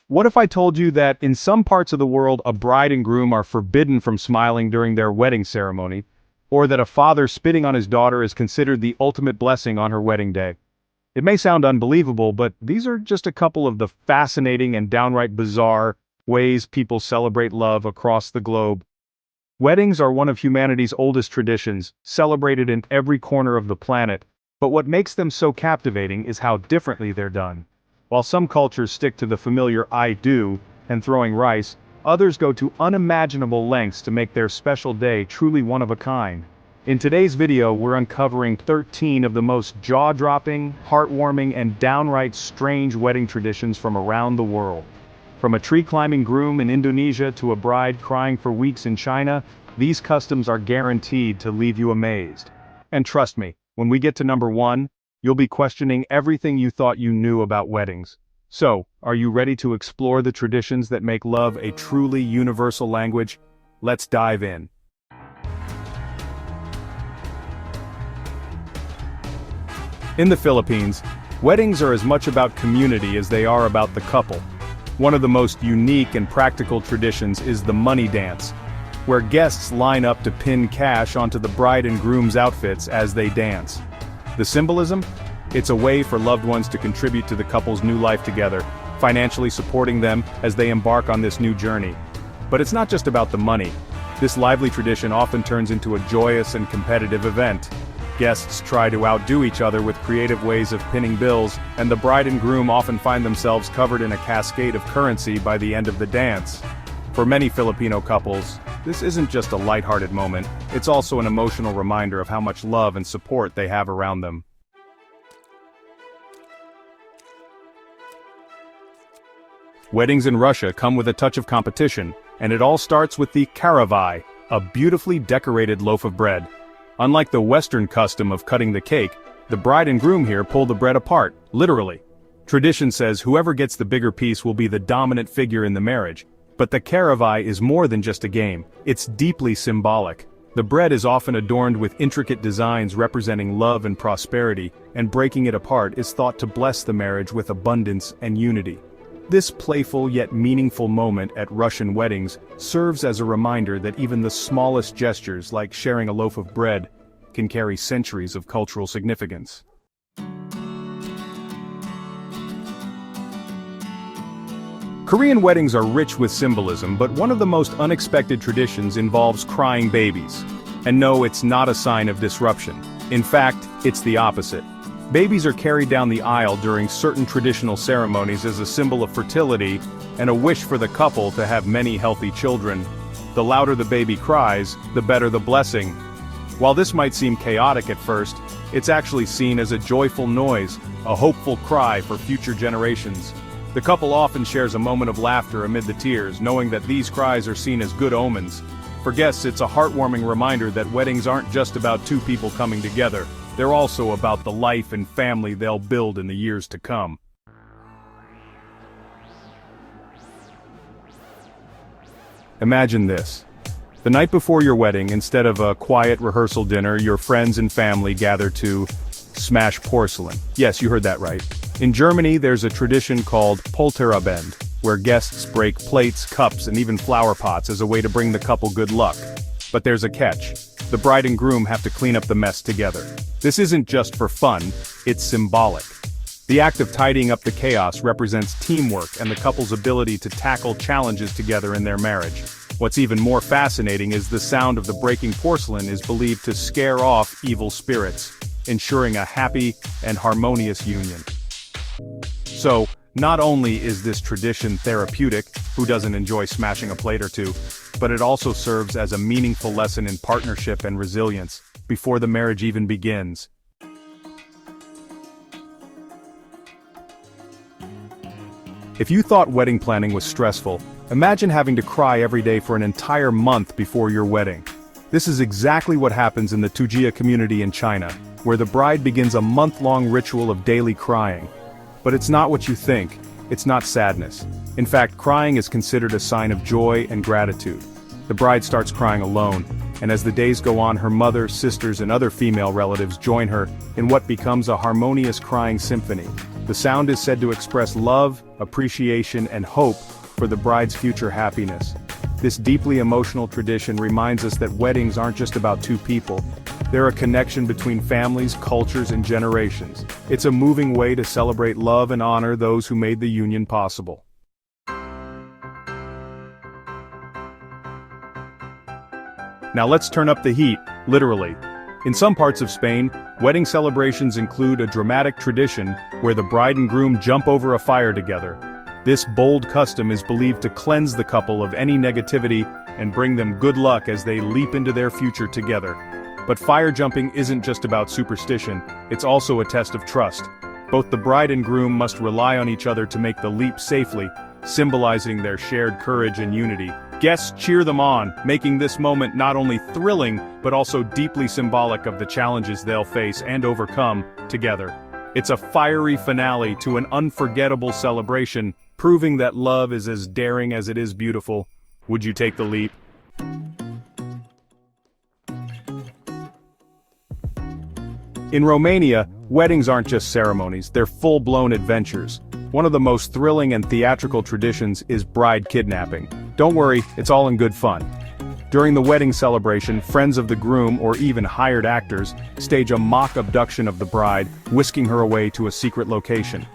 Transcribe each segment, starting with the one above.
What if I told you that in some parts of the world a bride and groom are forbidden from smiling during their wedding ceremony, or that a father spitting on his daughter is considered the ultimate blessing on her wedding day? It may sound unbelievable, but these are just a couple of the fascinating and downright bizarre ways people celebrate love across the globe. Weddings are one of humanity's oldest traditions, celebrated in every corner of the planet, but what makes them so captivating is how differently they're done. While some cultures stick to the familiar "I do" and throwing rice, others go to unimaginable lengths to make their special day truly one of a kind. In today's video, we're uncovering 13 of the most jaw-dropping, heartwarming, and downright strange wedding traditions from around the world. From a tree-climbing groom in Indonesia to a bride crying for weeks in China, these customs are guaranteed to leave you amazed. And trust me, when we get to number 1, you'll be questioning everything you thought you knew about weddings. So, are you ready to explore the traditions that make love a truly universal language? Let's dive in. In the Philippines, weddings are as much about community as they are about the couple. One of the most unique and practical traditions is the money dance, where guests line up to pin cash onto the bride and groom's outfits as they dance. The symbolism? It's a way for loved ones to contribute to the couple's new life together, financially supporting them as they embark on this new journey. But it's not just about the money. This lively tradition often turns into a joyous and competitive event. Guests try to outdo each other with creative ways of pinning bills, and the bride and groom often find themselves covered in a cascade of currency by the end of the dance. For many Filipino couples, this isn't just a lighthearted moment, it's also an emotional reminder of how much love and support they have around them. Weddings in Russia come with a touch of competition, and it all starts with the karavai, a beautifully decorated loaf of bread. Unlike the Western custom of cutting the cake, the bride and groom here pull the bread apart, literally. Tradition says whoever gets the bigger piece will be the dominant figure in the marriage. But the karavai is more than just a game, it's deeply symbolic. The bread is often adorned with intricate designs representing love and prosperity, and breaking it apart is thought to bless the marriage with abundance and unity. This playful yet meaningful moment at Russian weddings serves as a reminder that even the smallest gestures, like sharing a loaf of bread, can carry centuries of cultural significance. Korean weddings are rich with symbolism, but one of the most unexpected traditions involves crying babies. And no, it's not a sign of disruption. In fact, it's the opposite. Babies are carried down the aisle during certain traditional ceremonies as a symbol of fertility and a wish for the couple to have many healthy children. The louder the baby cries, the better the blessing. While this might seem chaotic at first, it's actually seen as a joyful noise, a hopeful cry for future generations. The couple often shares a moment of laughter amid the tears, knowing that these cries are seen as good omens. For guests, it's a heartwarming reminder that weddings aren't just about two people coming together. They're also about the life and family they'll build in the years to come. Imagine this. The night before your wedding, instead of a quiet rehearsal dinner, your friends and family gather to smash porcelain. Yes, you heard that right. In Germany, there's a tradition called Polterabend, where guests break plates, cups, and even flower pots as a way to bring the couple good luck. But there's a catch. The bride and groom have to clean up the mess together. This isn't just for fun, it's symbolic. The act of tidying up the chaos represents teamwork and the couple's ability to tackle challenges together in their marriage. What's even more fascinating is the sound of the breaking porcelain is believed to scare off evil spirits, ensuring a happy and harmonious union. So, not only is this tradition therapeutic, who doesn't enjoy smashing a plate or two, but it also serves as a meaningful lesson in partnership and resilience, before the marriage even begins. If you thought wedding planning was stressful, imagine having to cry every day for an entire month before your wedding. This is exactly what happens in the Tujia community in China, where the bride begins a month-long ritual of daily crying. But it's not what you think. It's not sadness. In fact, crying is considered a sign of joy and gratitude. The bride starts crying alone, and as the days go on, her mother, sisters, and other female relatives join her in what becomes a harmonious crying symphony. The sound is said to express love, appreciation, and hope for the bride's future happiness. This deeply emotional tradition reminds us that weddings aren't just about two people. They're a connection between families, cultures, and generations. It's a moving way to celebrate love and honor those who made the union possible. Now let's turn up the heat, literally. In some parts of Spain, wedding celebrations include a dramatic tradition where the bride and groom jump over a fire together. This bold custom is believed to cleanse the couple of any negativity and bring them good luck as they leap into their future together. But fire jumping isn't just about superstition, it's also a test of trust. Both the bride and groom must rely on each other to make the leap safely, symbolizing their shared courage and unity. Guests cheer them on, making this moment not only thrilling, but also deeply symbolic of the challenges they'll face and overcome together. It's a fiery finale to an unforgettable celebration, proving that love is as daring as it is beautiful. Would you take the leap? In Romania, weddings aren't just ceremonies, they're full-blown adventures. One of the most thrilling and theatrical traditions is bride kidnapping. Don't worry, it's all in good fun. During the wedding celebration, friends of the groom or even hired actors stage a mock abduction of the bride, whisking her away to a secret location.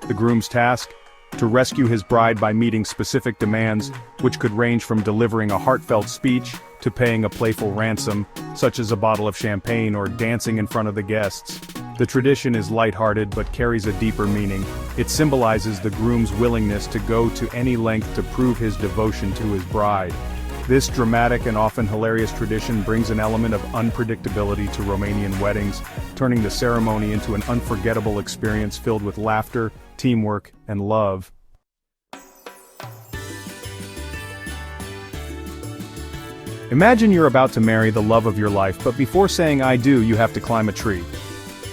The groom's task? To rescue his bride by meeting specific demands, which could range from delivering a heartfelt speech to paying a playful ransom, such as a bottle of champagne or dancing in front of the guests. The tradition is lighthearted but carries a deeper meaning. It symbolizes the groom's willingness to go to any length to prove his devotion to his bride. This dramatic and often hilarious tradition brings an element of unpredictability to Romanian weddings, turning the ceremony into an unforgettable experience filled with laughter, teamwork, and love. Imagine you're about to marry the love of your life, but before saying I do, you have to climb a tree.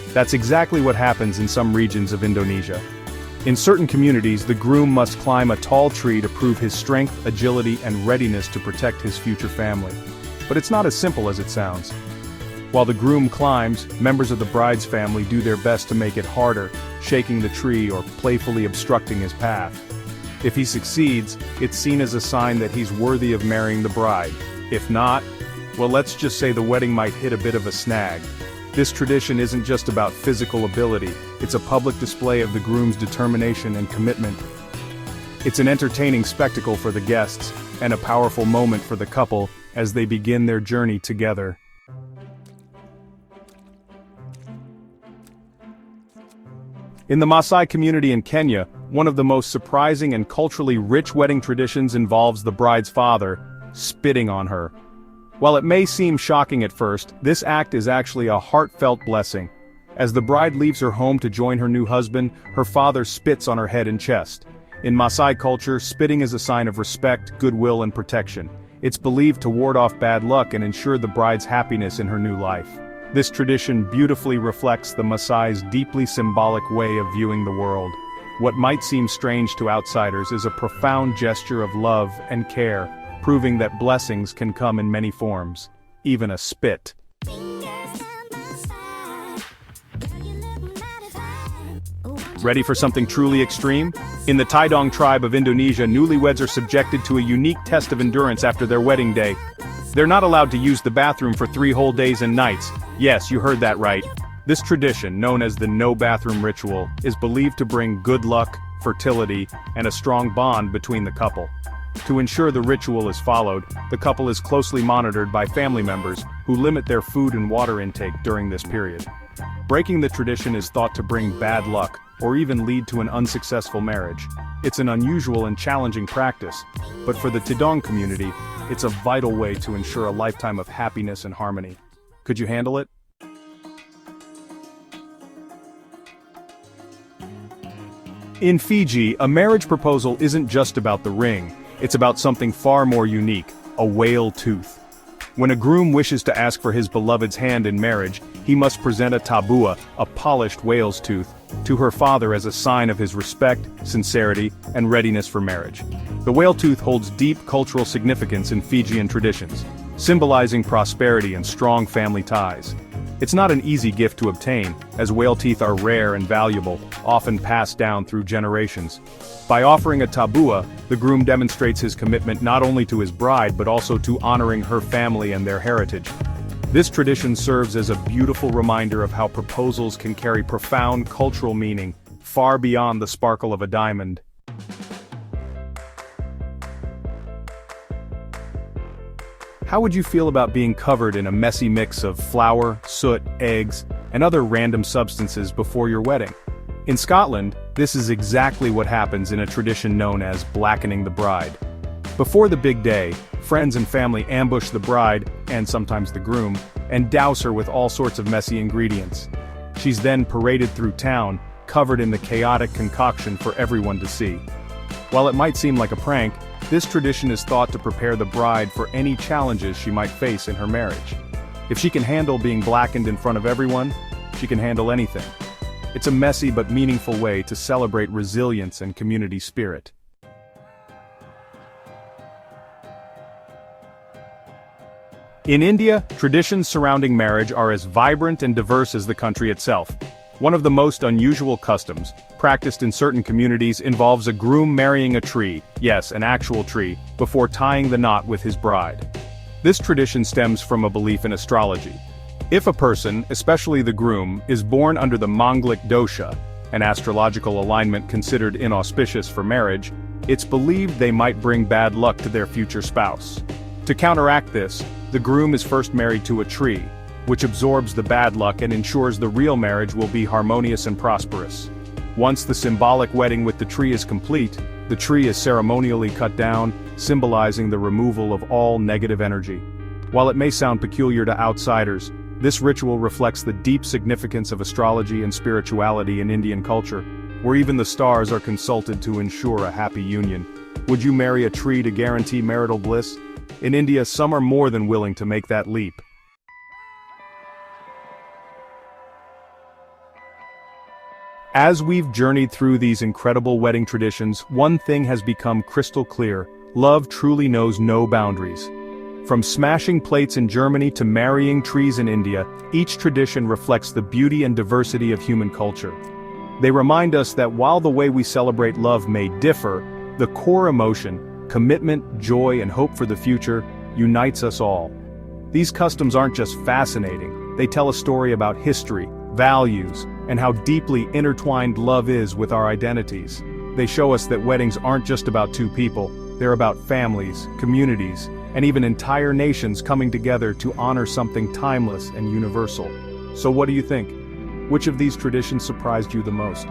That's exactly what happens in some regions of Indonesia. In certain communities, the groom must climb a tall tree to prove his strength, agility, and readiness to protect his future family. But it's not as simple as it sounds. While the groom climbs, members of the bride's family do their best to make it harder, shaking the tree or playfully obstructing his path. If he succeeds, it's seen as a sign that he's worthy of marrying the bride. If not, well, let's just say the wedding might hit a bit of a snag. This tradition isn't just about physical ability, it's a public display of the groom's determination and commitment. It's an entertaining spectacle for the guests, and a powerful moment for the couple as they begin their journey together. In the Maasai community in Kenya, one of the most surprising and culturally rich wedding traditions involves the bride's father spitting on her. While it may seem shocking at first, this act is actually a heartfelt blessing. As the bride leaves her home to join her new husband, her father spits on her head and chest. In Maasai culture, spitting is a sign of respect, goodwill, and protection. It's believed to ward off bad luck and ensure the bride's happiness in her new life. This tradition beautifully reflects the Maasai's deeply symbolic way of viewing the world. What might seem strange to outsiders is a profound gesture of love and care, proving that blessings can come in many forms, even a spit. Ready for something truly extreme? In the Tidong tribe of Indonesia, newlyweds are subjected to a unique test of endurance after their wedding day. They're not allowed to use the bathroom for 3 whole days and nights. Yes, you heard that right. This tradition, known as the no bathroom ritual, is believed to bring good luck, fertility, and a strong bond between the couple. To ensure the ritual is followed, the couple is closely monitored by family members who limit their food and water intake during this period. Breaking the tradition is thought to bring bad luck, or even lead to an unsuccessful marriage. It's an unusual and challenging practice, but for the Tidong community, it's a vital way to ensure a lifetime of happiness and harmony. Could you handle it? In Fiji, a marriage proposal isn't just about the ring. It's about something far more unique, a whale tooth. When a groom wishes to ask for his beloved's hand in marriage, he must present a tabua, a polished whale's tooth, to her father as a sign of his respect, sincerity, and readiness for marriage. The whale tooth holds deep cultural significance in Fijian traditions, symbolizing prosperity and strong family ties. It's not an easy gift to obtain, as whale teeth are rare and valuable, often passed down through generations. By offering a tabua, the groom demonstrates his commitment not only to his bride but also to honoring her family and their heritage. This tradition serves as a beautiful reminder of how proposals can carry profound cultural meaning, far beyond the sparkle of a diamond. How would you feel about being covered in a messy mix of flour, soot, eggs, and other random substances before your wedding? In Scotland, this is exactly what happens in a tradition known as blackening the bride. Before the big day, friends and family ambush the bride, and sometimes the groom, and douse her with all sorts of messy ingredients. She's then paraded through town, covered in the chaotic concoction for everyone to see. While it might seem like a prank, this tradition is thought to prepare the bride for any challenges she might face in her marriage. If she can handle being blackened in front of everyone, she can handle anything. It's a messy but meaningful way to celebrate resilience and community spirit. In India, traditions surrounding marriage are as vibrant and diverse as the country itself. One of the most unusual customs, practiced in certain communities, involves a groom marrying a tree, yes, an actual tree, before tying the knot with his bride. This tradition stems from a belief in astrology. If a person, especially the groom, is born under the Manglik dosha, an astrological alignment considered inauspicious for marriage, it's believed they might bring bad luck to their future spouse. To counteract this, the groom is first married to a tree, which absorbs the bad luck and ensures the real marriage will be harmonious and prosperous. Once the symbolic wedding with the tree is complete, the tree is ceremonially cut down, symbolizing the removal of all negative energy. While it may sound peculiar to outsiders, this ritual reflects the deep significance of astrology and spirituality in Indian culture, where even the stars are consulted to ensure a happy union. Would you marry a tree to guarantee marital bliss? In India, some are more than willing to make that leap. As we've journeyed through these incredible wedding traditions, one thing has become crystal clear: love truly knows no boundaries. From smashing plates in Germany to marrying trees in India, each tradition reflects the beauty and diversity of human culture. They remind us that while the way we celebrate love may differ, the core emotion, commitment, joy, and hope for the future, unites us all. These customs aren't just fascinating, they tell a story about history, values, and how deeply intertwined love is with our identities. They show us that weddings aren't just about two people, they're about families, communities, and even entire nations coming together to honor something timeless and universal. So what do you think? Which of these traditions surprised you the most?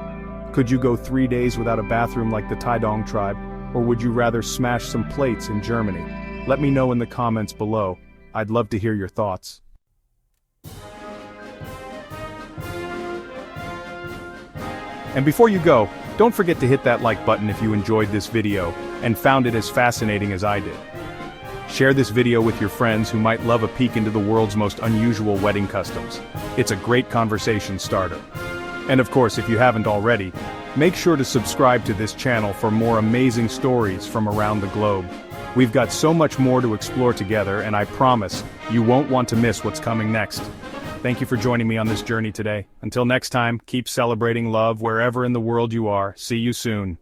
Could you go 3 days without a bathroom like the Tidong tribe, or would you rather smash some plates in Germany? Let me know in the comments below. I'd love to hear your thoughts. And before you go, don't forget to hit that like button if you enjoyed this video and found it as fascinating as I did. Share this video with your friends who might love a peek into the world's most unusual wedding customs. It's a great conversation starter. And of course, if you haven't already, make sure to subscribe to this channel for more amazing stories from around the globe. We've got so much more to explore together, and I promise you won't want to miss what's coming next. Thank you for joining me on this journey today. Until next time, keep celebrating love wherever in the world you are. See you soon.